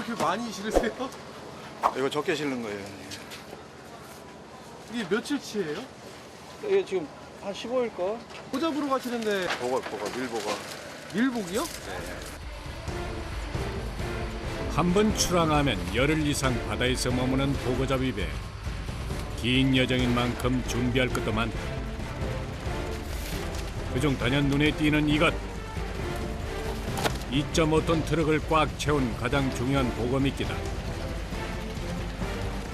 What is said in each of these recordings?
그렇게 많이 실으세요? 이거 적게 실는 거예요. 이게 며칠치예요? 이게 지금 한 15일 거? 호 잡으러 가시는데 보가, 밀보가. 밀복이요? 한 번 출항하면 열흘 이상 바다에서 머무는 보고잡이 배. 긴 여정인 만큼 준비할 것도 많다. 그중 단연 눈에 띄는 이것. 2.5톤 트럭을 꽉 채운 가장 중요한 보고미끼다.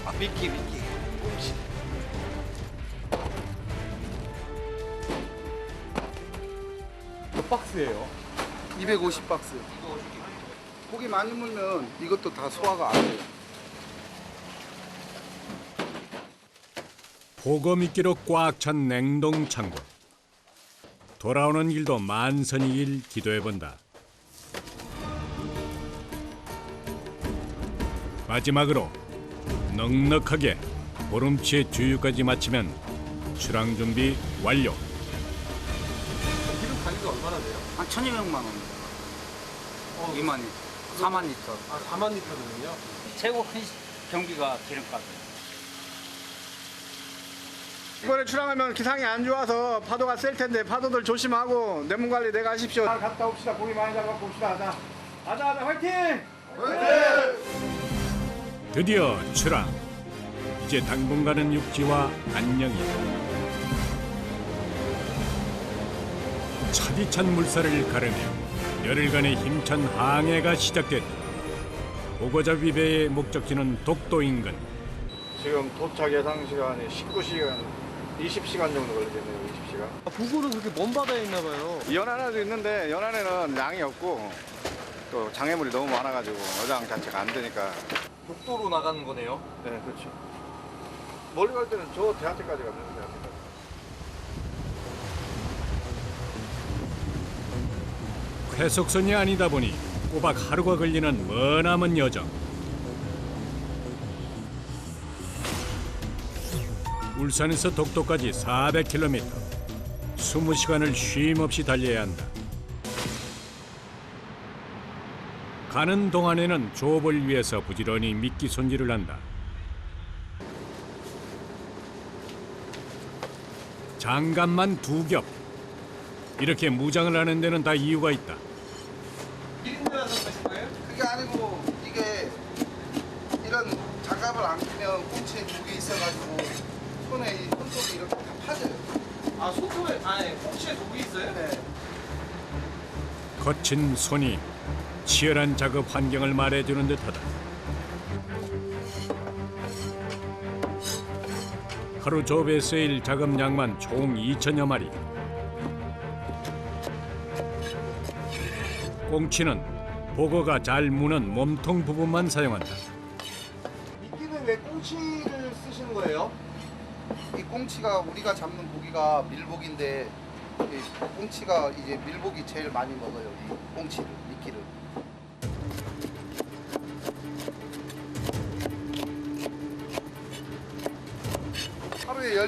아, 미끼. 몇 박스예요? 250박스. 고기 많이 물면 이것도 다 소화가 안 돼요. 보고미끼로 꽉 찬 냉동 창고. 돌아오는 길도 만선이길 기도해본다. 마지막으로 넉넉하게 보름치의 주유까지 마치면 출항 준비 완료. 기름 가격이 얼마나 돼요? 한 1,200만 원. 2만 리터, 4만 리터. 아, 4만 리터거든요. 최고 큰 경비가 기름값. 이번에 출항하면 기상이 안 좋아서 파도가 셀 텐데 파도들 조심하고 내몸 관리 내가 하십시오. 잘 갔다 옵시다. 고기 많이 잡아갖고 옵시다. 가자 화이팅! 드디어 출항. 이제 당분간은 육지와 안녕이다. 차디찬 물살을 가르며 열흘간의 힘찬 항해가 시작됐다. 보고잡이 배의 목적지는 독도 인근. 지금 도착 예상 시간이 19시간, 20시간 정도 걸리겠네요, 20시간. 아, 보고는 그렇게 먼 바다에 있나 봐요. 연안에도 있는데, 연안에는 양이 없고, 또 장애물이 너무 많아가지고, 어장 자체가 안 되니까. 독도로 나가는 거네요. 네, 그렇죠. 멀리 갈 때는 저 대하태까지 갑니다, 대하태까지. 회속선이 아니다 보니 꼬박 하루가 걸리는 머나먼 여정. 울산에서 독도까지 400km. 20시간을 쉼 없이 달려야 한다. 가는 동안에는 조업을 위해서 부지런히 미끼 손질을 한다. 장갑만 2겹. 이렇게 무장을 하는 데는 다 이유가 있다. 1인분이라서 그러신 거예요? 그게 아니고 이게 이런 장갑을 안 끼면 꽁치에 독이 있어가지고 손에 이 손톱이 이렇게 다 파져요. 아, 손톱에, 꽁치에 독이 있어요? 네. 거친 손이 치열한 작업 환경을 말해주는 듯하다. 하루 조업에 쓰일 작업량만 총 2천여 마리. 꽁치는 보고가 잘 무는 몸통 부분만 사용한다. 미끼는 왜 꽁치를 쓰시는 거예요? 이 꽁치가 우리가 잡는 고기가 밀복인데 이 꽁치가 이제 밀복이 제일 많이 먹어요. 이 꽁치를, 미끼를. 하루에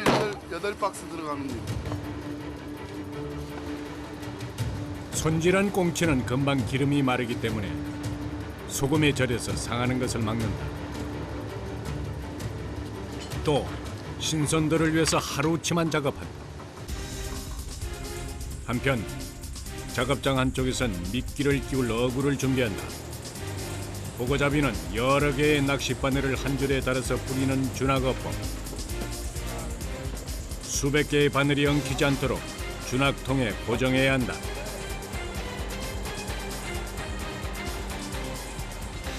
18박스 들어가는 거예요. 손질한 꽁치는 금방 기름이 마르기 때문에 소금에 절여서 상하는 것을 막는다. 또 신선도를 위해서 하루치만 작업한다. 한편 작업장 한쪽에선 미끼를 끼울 어구를 준비한다. 보고잡이는 여러 개의 낚싯바늘을 한 줄에 달아서 뿌리는 준학어법. 수백 개의 바늘이 엉키지 않도록 준학통에 고정해야 한다.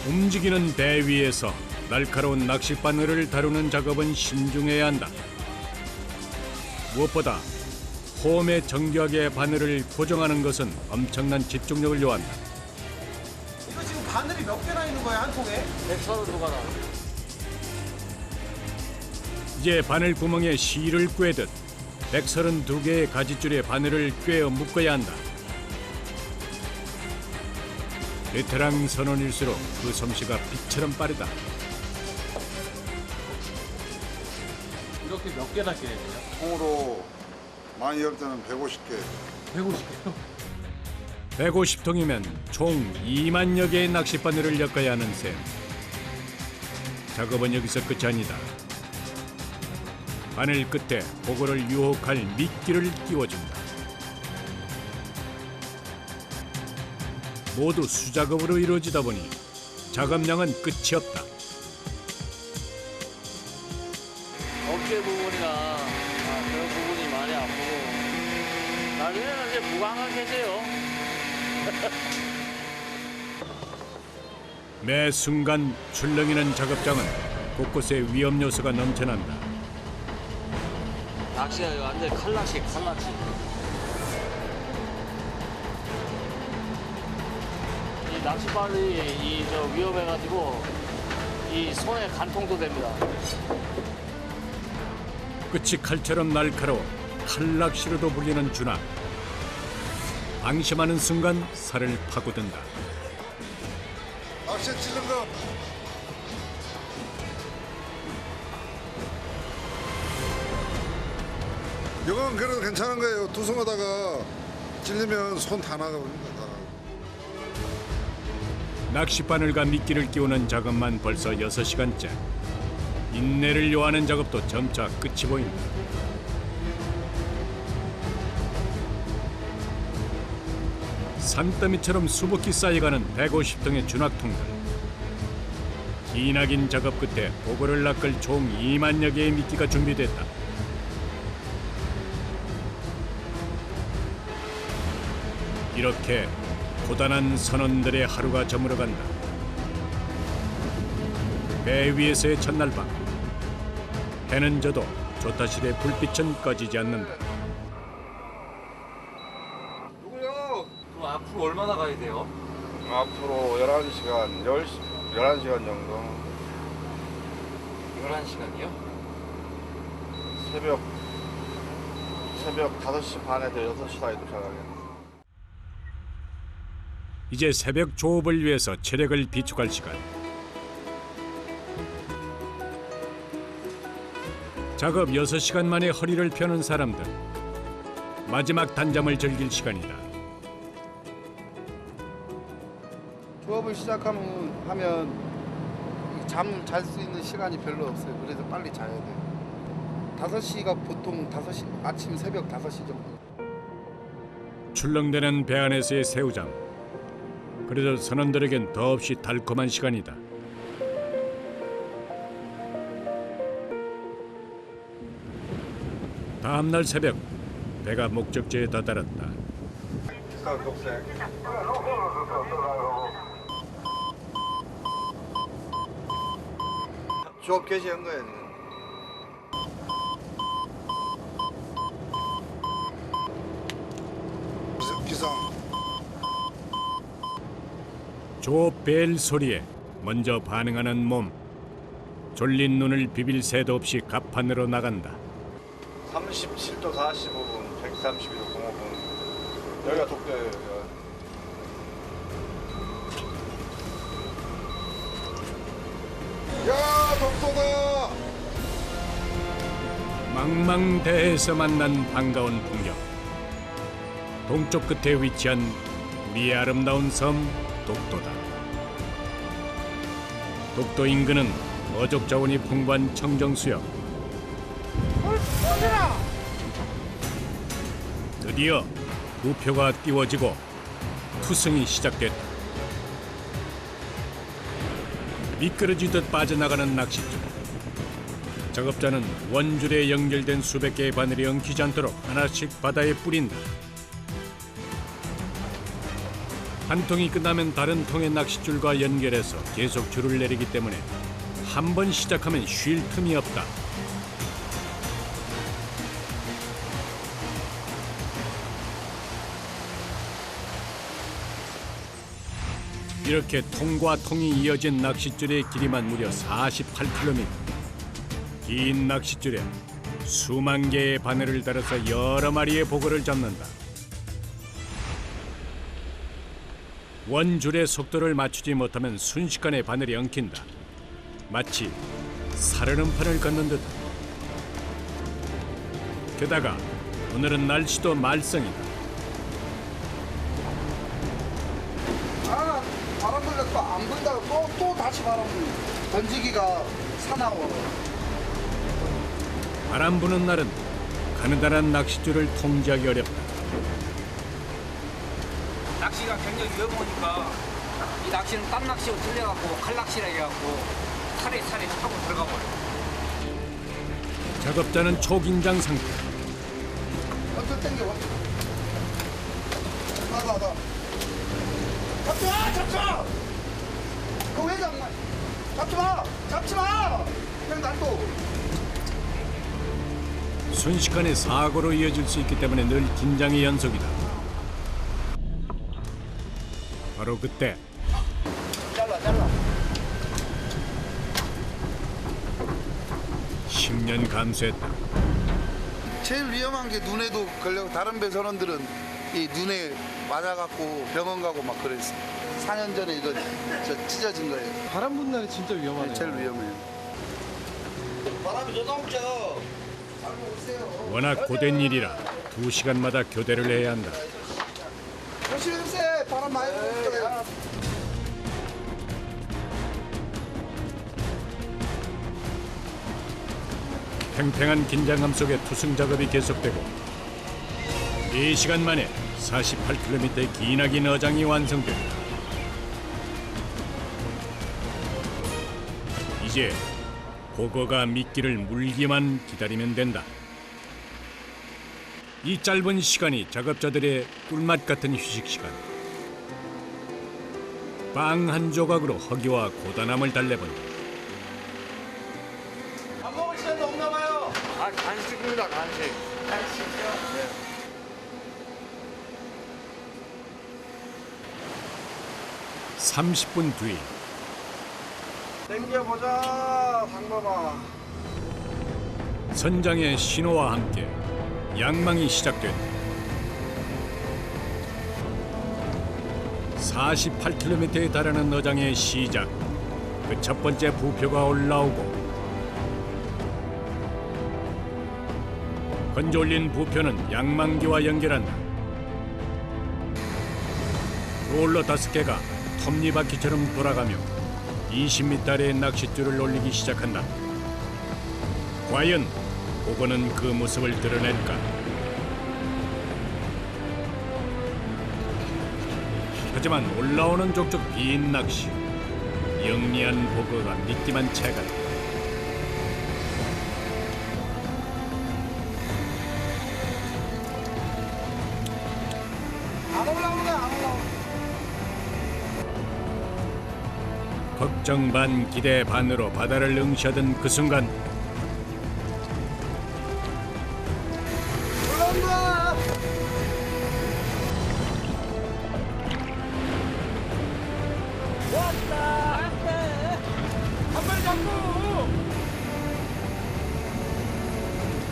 움직이는 배 위에서 날카로운 낚싯바늘을 다루는 작업은 신중해야 한다. 무엇보다 홈에 정교하게 바늘을 고정하는 것은 엄청난 집중력을 요한다. 이거 지금 바늘이 몇 개나 있는 거예요, 한 통에? 132개나. 이제 바늘 구멍에 실을 꿰듯 132개의 가지줄에 바늘을 꿰어 묶어야 한다. 베테랑 선원일수록 그 솜씨가 빛처럼 빠르다. 이렇게 몇 개나 깨야 돼요? 통으로 많이 열 때는 150개. 150개요? 150통이면 총 2만여 개의 낚싯바늘을 엮어야 하는 셈. 작업은 여기서 끝이 아니다. 바늘 끝에 보고를 유혹할 미끼를 끼워준다. 모두 수작업으로 이루어지다 보니 작업량은 끝이 없다. 어깨 부분이나 그런 부분이 많이 아프고 나중에는 이제 무광화 계세요. 매 순간 출렁이는 작업장은 곳곳에 위험 요소가 넘쳐난다. 낚시가 완전 칼낚시. 이 낚싯발이 위험해가지고 이 손에 간통도 됩니다. 끝이 칼처럼 날카로워 칼낚시로도 불리는 준하. 방심하는 순간 살을 파고든다. 낚시 찔른 거. 이건 그래도 괜찮은 거예요. 두성하다가 찔리면 손 다 나가버립니다. 낚싯바늘과 미끼를 끼우는 작업만 벌써 6시간째. 인내를 요하는 작업도 점차 끝이 보인다. 산더미처럼 수북히 쌓여가는 150통의 준학통들. 기나긴 작업 끝에 보고를 낚을 총 2만여 개의 미끼가 준비됐다. 이렇게 고단한 선원들의 하루가 저물어간다. 배 위에서의 첫날 밤. 해는 져도 조타실의 불빛은 꺼지지 않는다. 누구요? 그럼 앞으로 얼마나 가야 돼요? 앞으로 11시간, 11시간 정도. 11시간이요? 새벽 5시 반에서 6시 사이 도착하겠네. 이제 새벽 조업을 위해서 체력을 비축할 시간. 작업 6시간 만에 허리를 펴는 사람들. 마지막 단잠을 즐길 시간이다. 조업을 시작하면 잠 잘 수 있는 시간이 별로 없어요. 그래서 빨리 자야 돼요. 5시가 보통 아침 새벽 5시 정도. 출렁대는 배 안에서의 새우잠. 그래도 선원들에겐 더없이 달콤한 시간이다. 다음 날 새벽 배가 목적지에 다다랐다. 녹색. 조업 개시한 거야. 기상. 조벨 소리에 먼저 반응하는 몸. 졸린 눈을 비빌 새도 없이 갑판으로 나간다. 37도 45분, 132도 05분. 여기가 독도예요. 여기가. 야, 독도다! 망망대해에서 만난 반가운 풍경. 동쪽 끝에 위치한 우리의 아름다운 섬 독도다. 독도 인근은 어족 자원이 풍부한 청정수역. 드디어 부표가 띄워지고 투승이 시작됐다. 미끄러지듯 빠져나가는 낚싯줄. 작업자는 원줄에 연결된 수백 개의 바늘이 엉키지 않도록 하나씩 바다에 뿌린다. 한 통이 끝나면 다른 통의 낚싯줄과 연결해서 계속 줄을 내리기 때문에 한 번 시작하면 쉴 틈이 없다. 이렇게 통과 통이 이어진 낚싯줄의 길이만 무려 48km. 긴 낚싯줄에 수만 개의 바늘을 달아서 여러 마리의 보고를 잡는다. 원줄의 속도를 맞추지 못하면 순식간에 바늘이 엉킨다. 마치 살얼음 판을 걷는 듯. 게다가 오늘은 날씨도 말썽이다. 바람 불려 또안 불다가 또 다시 바람 불려. 던지기가 사나워. 바람 부는 날은 가느다란 낚싯줄을 통제하기 어렵다. 낚시가 굉장히 위험하니까 이 낚시는 땀 낚시하고 틀려갖고 칼 낚시라 해갖고 살에 타고 들어가 버려. 작업자는 초긴장 상태. 어쩔 땡겨. 나가. 잡지 마! 그거 왜 잡나? 잡지 마! 그냥 놔둬. 순식간에 사고로 이어질 수 있기 때문에 늘 긴장의 연속이다. 바로 그때 잘라. 10년 감수했다. 제일 위험한 게 눈에도 걸려. 다른 배 선원들은 이 눈에 맞아갖고 병원 가고 막 그랬어. 4년 전에 이거 찢어진 거예요. 바람 부는 날이 진짜 위험하네요. 제일 위험해요. 바람이 더 넘쳐. 잡고 오세요. 워낙 고된 일이라 2시간마다 교대를 해야 한다. 조심하세요. 바람 많이 불 거예요. 팽팽한 긴장감 속에 투승 작업이 계속되고 4시간 만에 48km의 기나긴 어장이 완성된다. 이제 보거가 미끼를 물기만 기다리면 된다. 이 짧은 시간이 작업자들의 꿀맛 같은 휴식 시간. 빵 한 조각으로 허기와 고단함을 달래본다. 밥 먹을 시간도 없나 봐요. 아, 간식입니다, 간식. 간식이요? 30분 뒤 땡겨보자 상범아. 선장의 신호와 함께 양망이 시작된다. 48km에 달하는 어장의 시작. 그 첫 번째 부표가 올라오고 건져 올린 부표는 양망기와 연결한다. 롤러 5개가 톱니바퀴처럼 돌아가며 20m 아래의 낚싯줄을 올리기 시작한다. 과연 보고는 그 모습을 드러낼까? 하지만 올라오는 족족 빈 낚시, 영리한 보고가 미끼만 채간다. 안 올라오는 거야, 안 올라오는 걱정 반 기대 반으로 바다를 응시하던 그 순간 올라온다.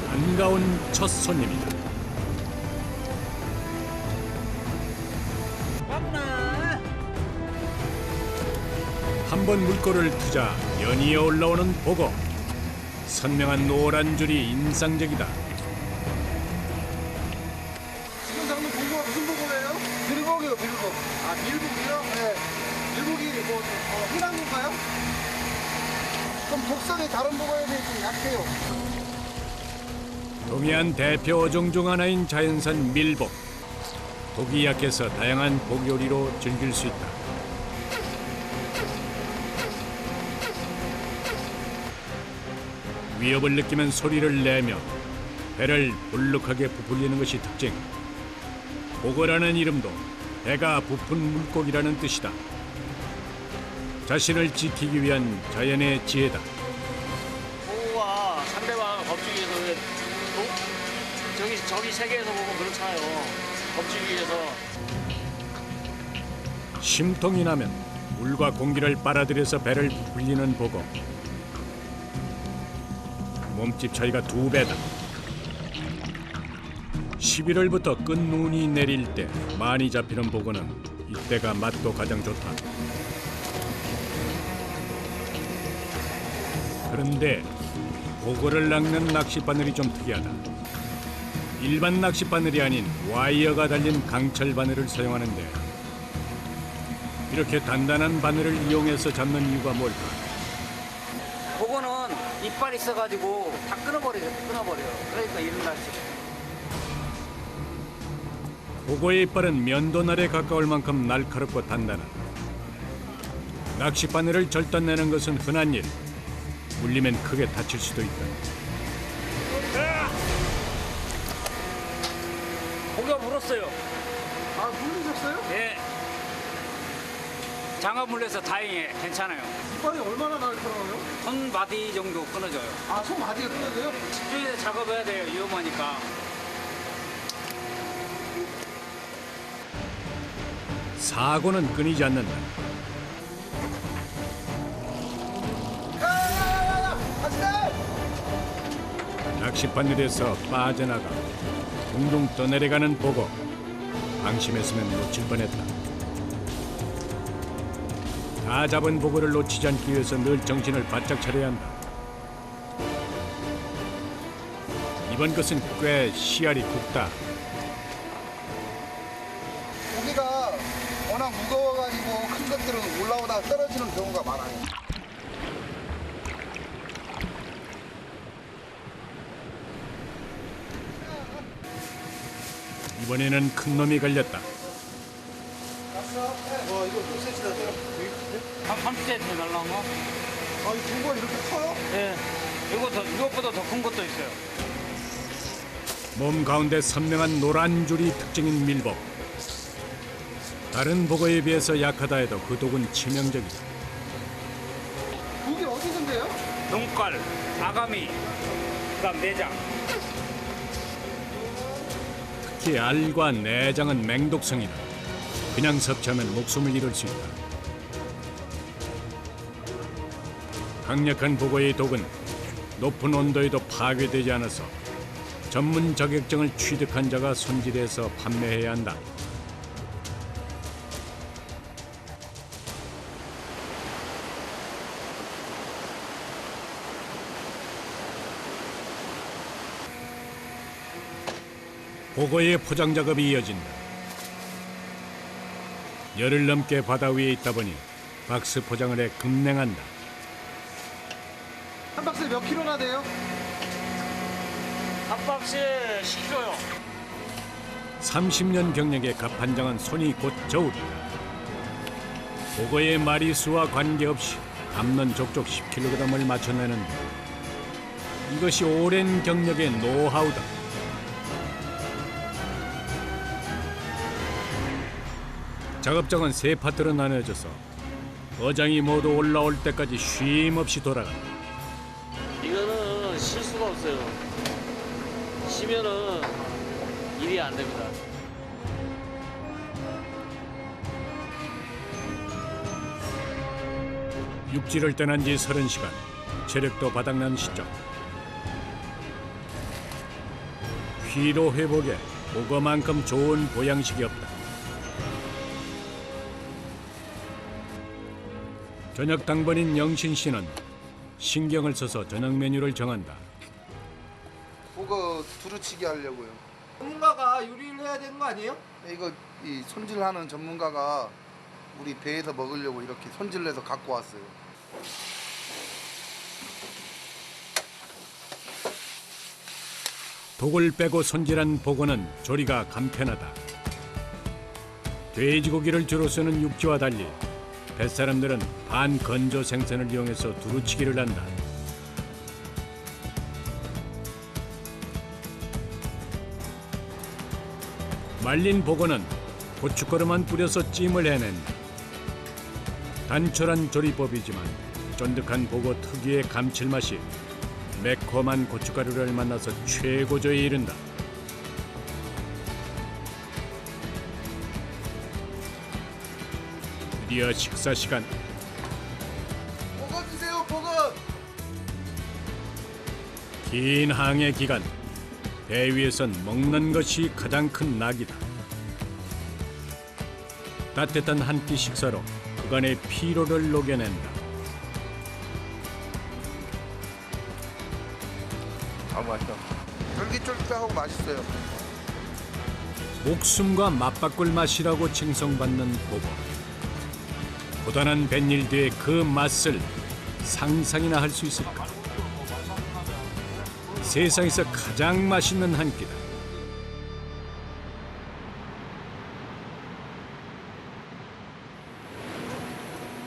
반가운 첫 손님이다. 한 번 물꼬를 트자 연이어 올라오는 보고. 선명한 노란 줄이 인상적이다. 지금 잡는 보고가 무슨 보고예요? 밀복이요, 밀복. 아, 밀국이요? 네. 밀국이 뭐 흔한 건가요? 좀 독성이 다른 보고에 비해 좀 약해요. 동해안 대표 어종 중 하나인 자연산 밀복. 독이 약해서 다양한 복 요리로 즐길 수 있다. 위협을 느끼면 소리를 내며 배를 볼록하게 부풀리는 것이 특징. 보거라는 이름도 배가 부푼 물고기라는 뜻이다. 자신을 지키기 위한 자연의 지혜다. 보고가 상대방 겁주기에서 왜 저기 세계에서 보면 그렇잖아요. 겁주기에서 심통이 나면 물과 공기를 빨아들여서 배를 부풀리는 보거. 몸집 차이가 2배다. 11월부터 끝눈이 내릴 때 많이 잡히는 보거는 이때가 맛도 가장 좋다. 그런데 보거를 낚는 낚싯바늘이 좀 특이하다. 일반 낚싯바늘이 아닌 와이어가 달린 강철 바늘을 사용하는데 이렇게 단단한 바늘을 이용해서 잡는 이유가 뭘까? 그거는 이빨이 있어가지고 다 끊어버려요. 그러니까 이런 낚시. 보고의 이빨은 면도날에 가까울 만큼 날카롭고 단단하다. 낚시 바늘을 절단내는 것은 흔한 일. 물리면 크게 다칠 수도 있다. 고기가 물었어요. 아, 물리셨어요? 예. 장어 물려서 다행히 괜찮아요. 이빨이 얼마나 날카로워요? 손 마디 정도 끊어져요. 아, 손 마디가 끊어져요? 집중해서 작업해야 돼요. 위험하니까. 사고는 끊이지 않는다. 낚싯바늘에서 빠져나가 둥둥 떠내려가는 보고. 방심했으면 놓칠 뻔했다. 다 잡은 보고를 놓치지 않기 위해서 늘 정신을 바짝 차려야 한다. 이번 것은 꽤 씨알이 굵다. 고기가 워낙 무거워가지고 큰 것들은 올라오다 떨어지는 경우가 많아요. 이번에는 큰 놈이 걸렸다. 와, 이거 몇 cm 돼요? 한 30cm 날라온 거? 아, 이 중고가 이렇게 커요? 예. 이것보다 더 큰 것도 있어요. 몸 가운데 선명한 노란 줄이 특징인 밀복. 다른 보고에 비해서 약하다 해도 그 독은 치명적이다. 고기 어디선데요? 눈깔, 아가미, 그다음 내장. 특히 알과 내장은 맹독성이다. 그냥 섭취하면 목숨을 잃을 수 있다. 강력한 보고의 독은 높은 온도에도 파괴되지 않아서 전문 자격증을 취득한 자가 손질해서 판매해야 한다. 보고의 포장 작업이 이어진다. 열흘 넘게 바다 위에 있다 보니 박스 포장을 해 급냉한다. 한 박스에 몇 킬로나 돼요? 한 박스에 10kg요. 30년 경력에 가판장한 손이 곧 저울이다. 보고의 마리수와 관계없이 담는 족족 10kg을 맞춰내는데 이것이 오랜 경력의 노하우다. 작업장은 세 파트로 나눠져서 어장이 모두 올라올 때까지 쉼 없이 돌아간다. 이거는 실수가 없어요. 쉬면은 일이 안 됩니다. 육지를 떠난 지 30시간, 체력도 바닥난 시점. 피로 회복에 보고만큼 좋은 보양식이 없다. 저녁 당번인 영신 씨는 신경을 써서 저녁 메뉴를 정한다. 그거 두루치기 하려고요. 전문가가 요리를 해야 되는 거 아니에요? 이거 이 손질하는 전문가가 우리 배에서 먹으려고 이렇게 손질해서 갖고 왔어요. 독을 빼고 손질한 보고는 조리가 간편하다. 돼지고기를 주로 쓰는 육지와 달리 뱃사람들은 반건조 생선을 이용해서 두루치기를 한다. 말린 보고는 고춧가루만 뿌려서 찜을 해낸다. 단촐한 조리법이지만 쫀득한 보고 특유의 감칠맛이 매콤한 고춧가루를 만나서 최고조에 이른다. 드디어 식사 시간. 보고 주세요, 보고. 긴 항해 기간, 배 위에선 먹는 것이 가장 큰 낙이다. 따뜻한 한 끼 식사로 그간의 피로를 녹여낸다. 아, 맛있다. 쫄깃쫄깃하고 맛있어요. 목숨과 맞바꿀 맛이라고 칭송받는 보고. 고단한 뱃일 뒤에 그 맛을 상상이나 할 수 있을까? 세상에서 가장 맛있는 한 끼다.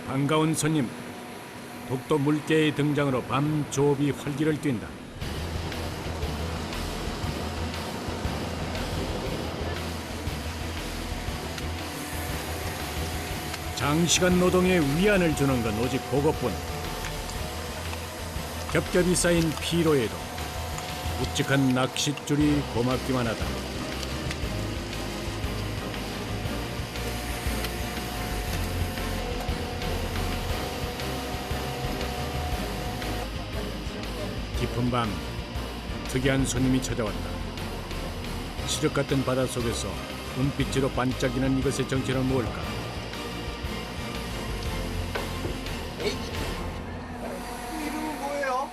반가운 손님, 독도 물개의 등장으로 밤 조업이 활기를 띈다. 장시간 노동에 위안을 주는 건 오직 그것뿐. 겹겹이 쌓인 피로에도 묵직한 낚싯줄이 고맙기만 하다. 깊은 밤 특이한 손님이 찾아왔다. 시력 같은 바다 속에서 은빛으로 반짝이는 이것의 정체는 무엇일까? 이름은 뭐예요?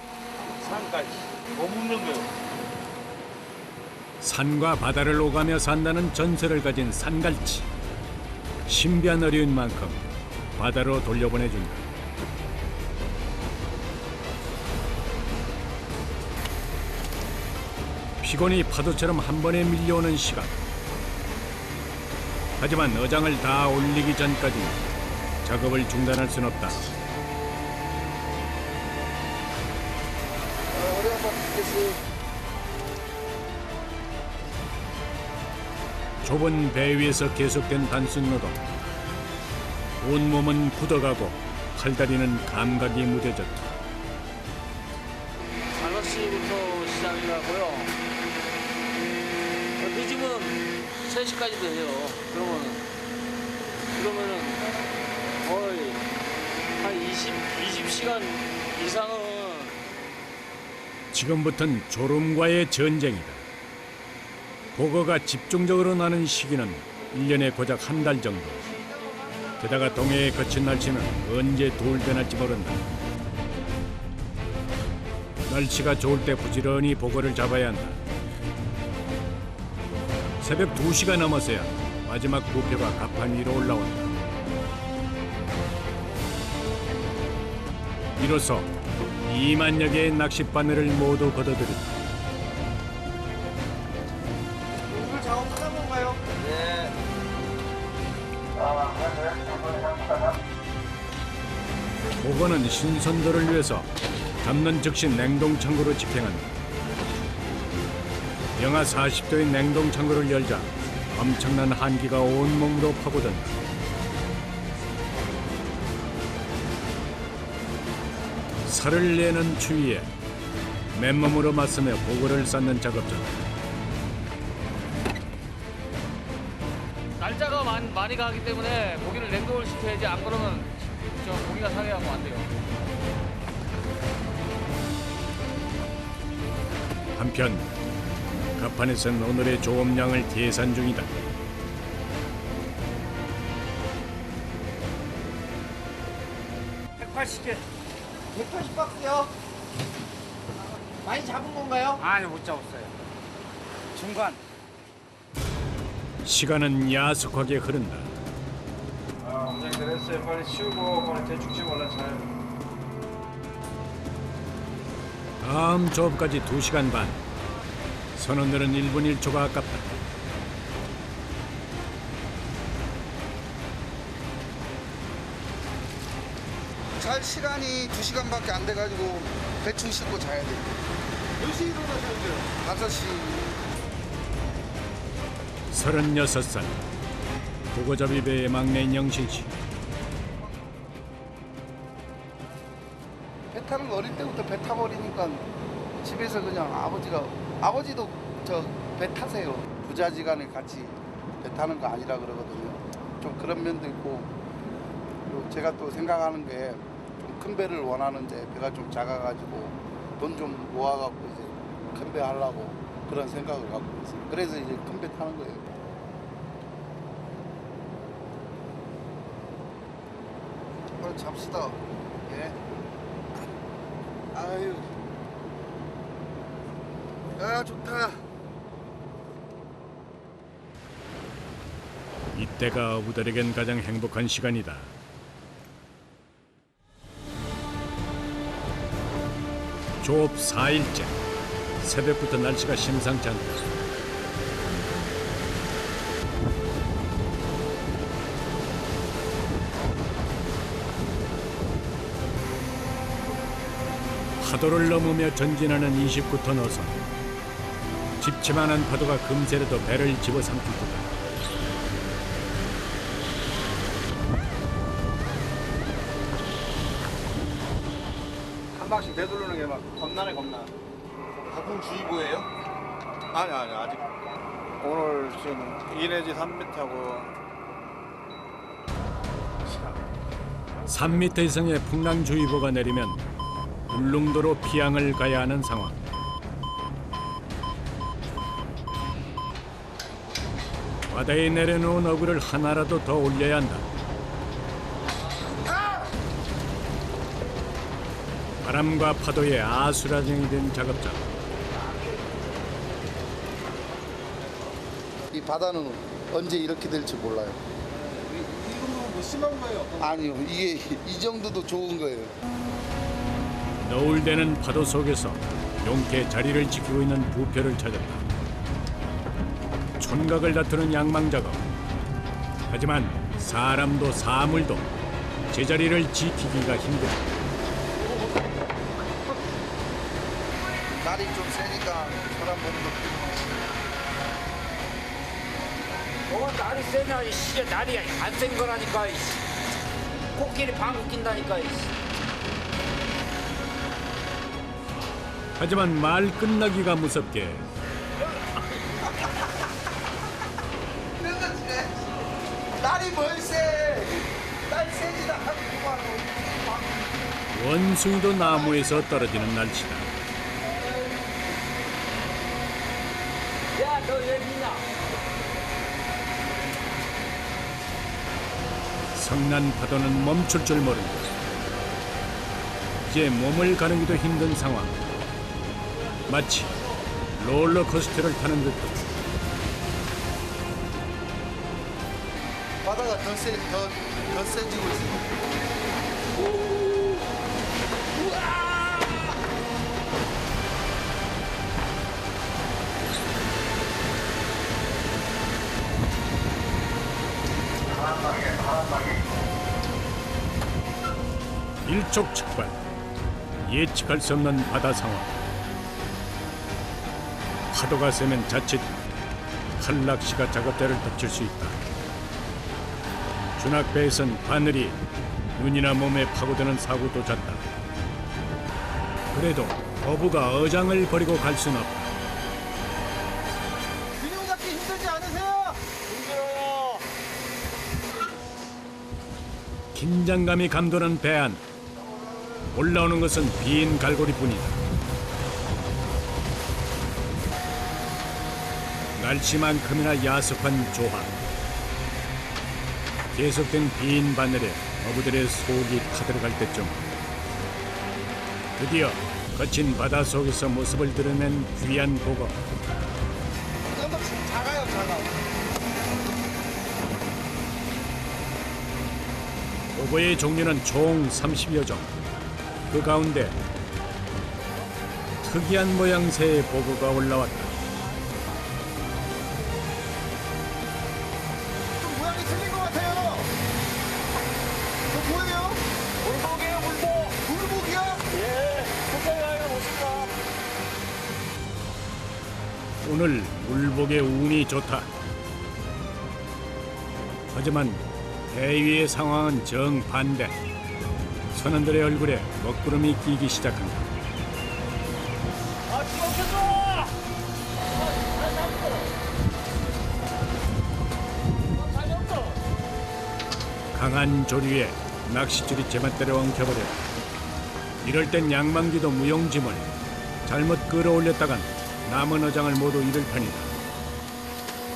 산까지. 뭐 묻는 거요? 산과 바다를 오가며 산다는 전설을 가진 산갈치. 신비한 어류인 만큼 바다로 돌려보내준다. 피곤이 파도처럼 한 번에 밀려오는 시간. 하지만 어장을 다 올리기 전까지 작업을 중단할 순 없다. 좁은 배 위에서 계속된 단순 노동. 온몸은 굳어가고 팔다리는 감각이 무뎌졌다. 5시부터 시작이라고요. 늦으면 3시까지도 해요. 그러면은 거의 한 20시간 이상은. 지금부터는 졸음과의 전쟁이다. 보고가 집중적으로 나는 시기는 1년에 고작 한 달 정도. 게다가 동해의 거친 날씨는 언제 돌변할지 모른다. 날씨가 좋을 때 부지런히 보고를 잡아야 한다. 새벽 2시가 넘어서야 마지막 부표가 갑판 위로 올라온다. 이로써 2만여 개의 낚싯바늘을 모두 걷어들인다. 오늘 작업 끝난 건가요? 네. 보고는 신선도를 위해서 잡는 즉시 냉동창고로 집행한다. 영하 40도의 냉동창고를 열자 엄청난 한기가 온몸으로 파고든다. 살을 내는 추위에 맨몸으로 맞서며 보고를 쌓는 작업자. 날짜가 많이 가기 때문에 고기를 냉동을 시켜야지, 안 그러면 저 고기가 상해하면 안 돼요. 한편 갑판에서는 오늘의 조업량을 계산 중이다. 180개. 180박스요? 많이 잡은 건가요? 아니, 못 잡았어요. 중간. 시간은 야속하게 흐른다. 원장님 됐어요. 빨리 치우고 빨리 대충 치우고 올라차요. 다음 조업까지 2시간 반. 선원들은 1분 1초가 아깝다. 잘 시간이 2시간밖에 안 돼가지고 대충 씻고 자야 돼. 몇 시에 일어나셔야 돼요? 5시. 36살. 보고잡이 배의 막내인 영신 씨. 배 타는 거 어릴 때부터 배 타버리니까 집에서 그냥 아버지도 저 배 타세요. 부자지간에 같이 배 타는 거 아니라 그러거든요. 좀 그런 면도 있고, 그리고 제가 또 생각하는 게 좀 큰 배를 원하는데 배가 좀 작아가지고 돈 좀 모아갖고 이제 큰 배 하려고 그런 생각을 갖고 있어요. 그래서 이제 큰 배 타는 거예요. 빨리 잡시다. 예. 아유. 아, 좋다. 이때가 어부들에겐 가장 행복한 시간이다. 조업 4일째. 새벽부터 날씨가 심상치 않다. 파도를 넘으며 전진하는 29톤 어선. 집채만한 파도가 금세라도 배를 집어삼킬 듯하다. 한 방씩 되돌리는 게 막 겁나네 겁나. 폭풍주의보예요? 아니 아직. 오늘 지금 2 내지 3m하고 3m 이상의 풍랑주의보가 내리면 울릉도로 피항을 가야 하는 상황. 바다에 내려놓은 어구를 하나라도 더 올려야 한다. 바람과 파도에 아수라장이 된 작업자. 이 바다는 언제 이렇게 될지 몰라요. 이 정도면 뭐 심한 거예요? 아니요, 이게 이 정도도 좋은 거예요. 너울대는 파도 속에서 용케 자리를 지키고 있는 부표를 찾았다. 촌각을 다투는 양망 작업. 하지만 사람도 사물도 제자리를 지키기가 힘들다. 날이 좀 세니까 사람 몸도 날이 세냐, 씨, 날이 안 센 거라니까. 코끼리 방귀 낀다니까. 하지만 말 끝나기가 무섭게 날이 멀세. 날 세지도 않구만. 원숭이도 나무에서 떨어지는 날씨다. 야, 너 여기 있냐? 성난 파도는 멈출 줄 모른다. 이제 몸을 가누기도 힘든 상황. 마치 롤러코스터를 타는 듯하다. 바다가 더 세지고 있어요. 일촉즉발. 예측할 수 없는 바다 상황. 파도가 세면 자칫 칼낚시가 작업자를 덮칠 수 있다. 준악배에선 바늘이 눈이나 몸에 파고드는 사고도 잦다. 그래도 어부가 어장을 버리고 갈 수는 없다. 균형 잡기 힘들지 않으세요? 힘들어요. 긴장감이 감도는 배 안. 올라오는 것은 빈 갈고리뿐이다. 날씨만큼이나 야속한 조항. 계속된 빈 바늘에 어부들의 속이 타들어갈 때쯤 드디어 거친 바다 속에서 모습을 드러낸 귀한 보거. 작아요, 작아. 보거의 종류는 총 30여 종. 그 가운데 특이한 모양새의 보거가 올라왔다. 좀 모양이 틀린 것 같아요. 저 뭐예요? 물복이에요, 물복. 물복이요? 예, 속상해요, 멋있다. 오늘 물복의 운이 좋다. 하지만 배 위의 상황은 정반대. 선원들의 얼굴에 먹구름이 끼기 시작한다. 아, 지금 켰어! 강한 조류에 낚싯줄이 제멋대로 엉켜버렸다. 이럴 땐 양망기도 무용지물. 잘못 끌어올렸다간 남은 어장을 모두 잃을 판이다.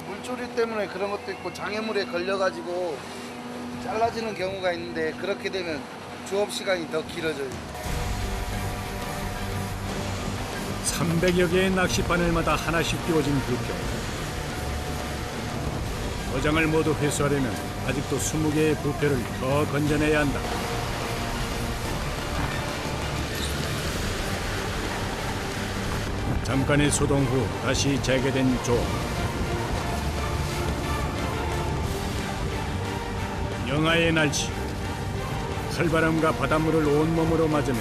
물조류 때문에 그런 것도 있고 장애물에 걸려가지고 잘라지는 경우가 있는데 그렇게 되면 조업 시간이 더 길어져요. 300여 개의 낚싯바늘마다 하나씩 띄워진 부표. 어장을 모두 회수하려면 아직도 20개의 부표를 더 건져내야 한다. 잠깐의 소동 후 다시 재개된 조. 영하의 날씨. 칼바람과 바닷물을 온몸으로 맞으며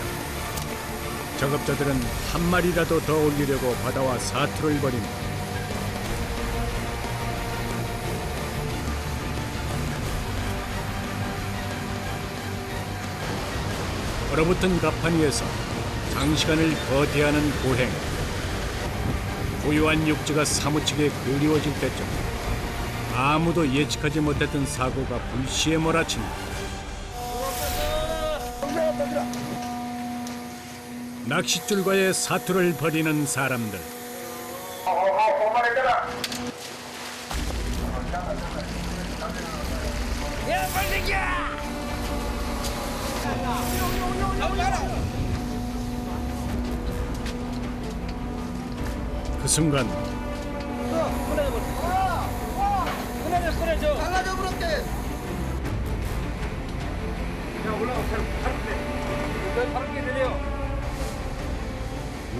작업자들은 한 마리라도 더 올리려고 바다와 사투를 벌입니다. 얼어붙은 갑판 위에서 장시간을 버텨야 하는 고행. 고요한 육지가 사무치게 그리워질 때쯤 아무도 예측하지 못했던 사고가 불시에 몰아칩니다. 낚싯줄과의 사투를 벌이는 사람들. 그 순간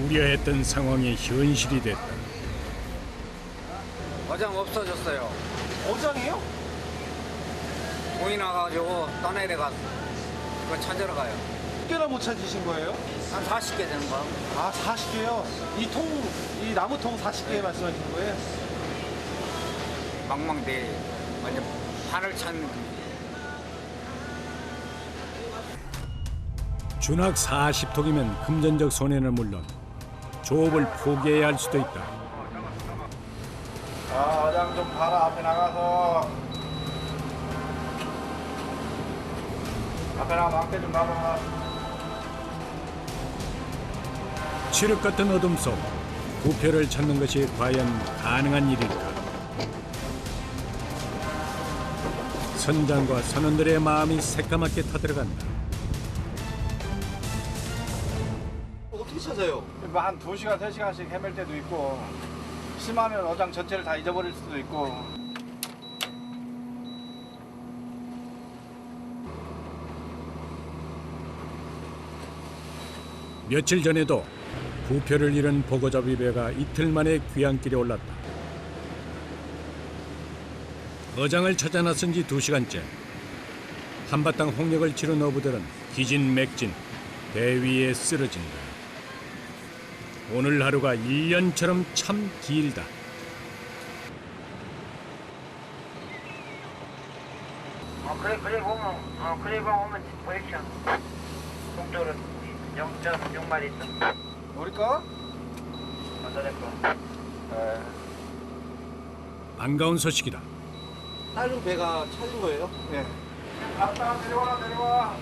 우려했던 상황이 현실이 됐다. 어장 없어졌어요. 어장이요? 공이 나가지고 떠내려 가서 그거 찾으러 가요. 몇 개나 못 찾으신 거예요? 한 40개 되는 거. 아, 40개요? 이 나무통 40개 말씀하시는 거예요? 망망대해 완전 판을 찬. 준학 40톡이면 금전적 손해는 물론 조업을 포기해야 할 수도 있다. 아, 어장 좀 봐라. 앞에 나가서. 앞에 나가서 앞에 좀 봐봐. 칠흑 같은 어둠 속 부표를 찾는 것이 과연 가능한 일일까? 선장과 선원들의 마음이 새까맣게 타들어간다. 어떻게 찾아요? 뭐 한 2시간, 3시간씩 헤맬 때도 있고 심하면 어장 전체를 다 잊어버릴 수도 있고. 며칠 전에도 부표를 잃은 보고잡이 배가 이틀 만에 귀향길에 올랐다. 어장을 찾아 나선 지 2시간째. 한바탕 홍역을 치른 어부들은 기진맥진, 배 위에 쓰러진다. 오늘 하루가 1년처럼 참 길다. 그래 보면 보이죠. 동쪽으로 0.6마리 있어. 우리 거? 맞아냈고. 반가운 소식이다. 다른 배가 찾은 거예요? 예. 갔다 내려와.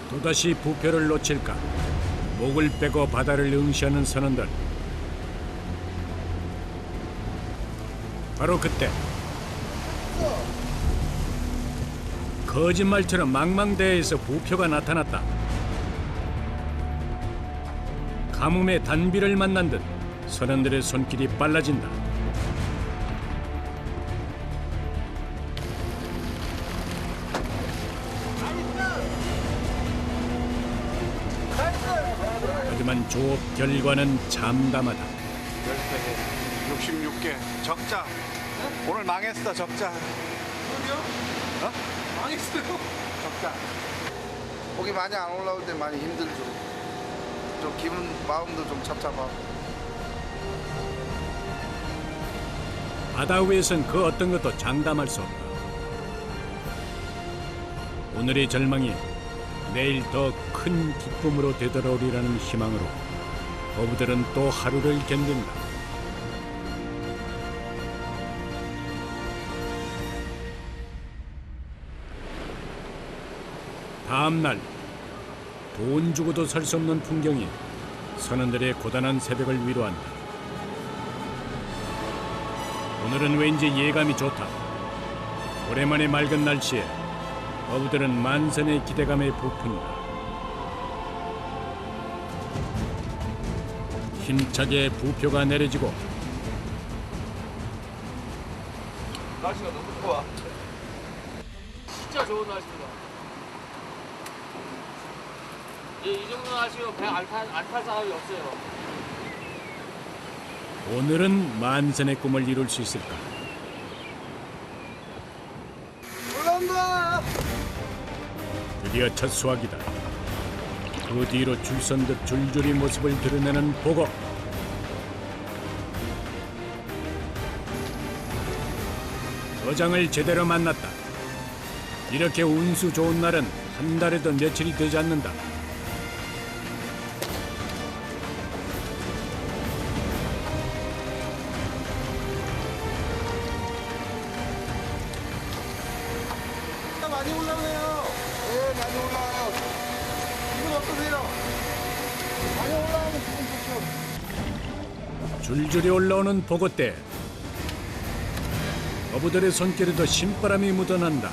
또다시 부표를 놓칠까? 목을 빼고 바다를 응시하는 선원들. 바로 그때 거짓말처럼 망망대해에서 부표가 나타났다. 가뭄의 단비를 만난 듯 선원들의 손길이 빨라진다. 하지만 조업 결과는 잠담하다. 10개, 66개. 적자. 오늘 망했어, 적자. 그럼요? 망했어요? 적자. 고기 많이 안 올라올 때 많이 힘들죠. 좀 기분 마음도 좀 착잡하고. 바다 위에선 그 어떤 것도 장담할 수 없다. 오늘의 절망이 내일 더 큰 기쁨으로 되돌아오리라는 희망으로 어부들은 또 하루를 견딘다. 다음 날 돈 주고도 살 수 없는 풍경이 선원들의 고단한 새벽을 위로한다. 오늘은 왠지 예감이 좋다. 오랜만에 맑은 날씨에 어부들은 만선의 기대감에 부푼다. 힘차게 부표가 내려지고 날씨가 너무 좋아. 진짜 좋은 날씨입니다. 이 정도 날씨면 배 안 탈 사람이 없어요. 오늘은 만선의 꿈을 이룰 수 있을까? 올라온다. 드디어 첫 수확이다. 그 뒤로 줄선 듯 줄줄이 모습을 드러내는 보고. 어장을 제대로 만났다. 이렇게 운수 좋은 날은 한 달에도 며칠이 되지 않는다. 많이 올라오네요. 네, 많이 올라와요. 기분 어떠세요? 많이 올라오면 기분 좋죠. 줄줄이 올라오는 보고대. 어부들의 손길에도 신바람이 묻어난다.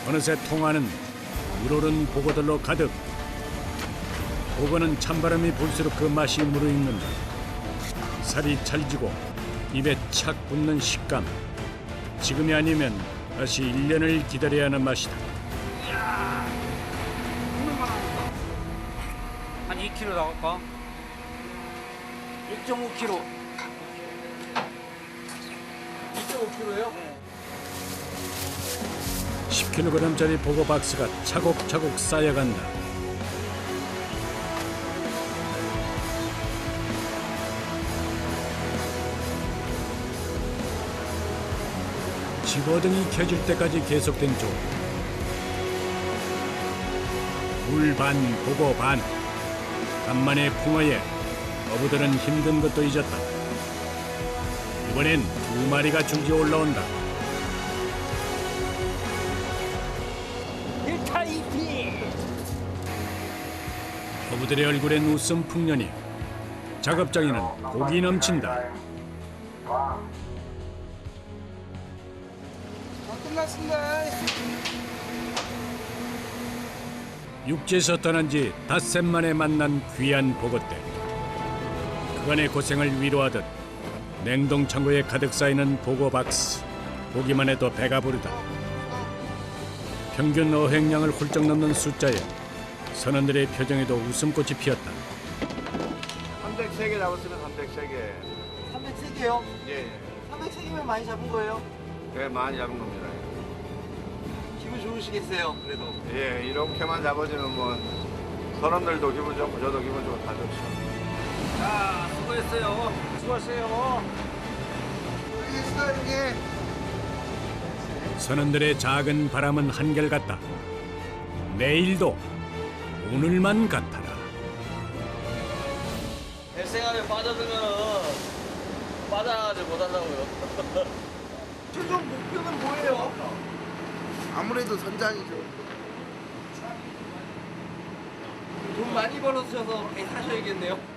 어느새 통화는 물오른 보고들로 가득. 보고는 찬바람이 불수록 그 맛이 무르익는다. 살이 찰지고 입에 착 붙는 식감. 지금이 아니면 다시 1년을 기다려야 하는 맛이다. 한 2kg 나갈까? 1.5kg. 2.5kg요? 10kg짜리 보고 박스가 차곡차곡 쌓여간다. 집어등이 켜질 때까지 계속된 조. 물 반, 보고 반. 간만에 풍어에 어부들은 힘든 것도 잊었다. 이번엔 2마리가 줄지 올라온다. 1타 2피. 어부들의 얼굴엔 웃음 풍년이. 작업장에는 고기 넘친다. 다 끝났습니다. 육지에서 떠난 지 닷새 만에 만난 귀한 보고대. 그간의 고생을 위로하듯 냉동 창고에 가득 쌓이는 보고 박스. 보기만 해도 배가 부르다. 평균 어획량을 훌쩍 넘는 숫자에 선원들의 표정에도 웃음꽃이 피었다. 303개 잡았으면 303개. 303개요? 예, 303개면 많이 잡은 거예요? 예, 많이 잡은 겁니다. 기분 좋으시겠어요, 그래도. 예, 이렇게만 잡아주면 뭐 선원들도 기분 좋고 저도 기분 좋고 다 좋죠. 자, 수고했어요. 수고하세요. 알겠어, 이게. 선원들의 작은 바람은 한결같다. 내일도 오늘만 같아라. 뱃생활에 빠져들면은 빠져나가지 못한다고요. 최종 목표는 뭐예요? 아무래도 선장이죠. 돈 많이 벌어주셔서 배 사셔야겠네요.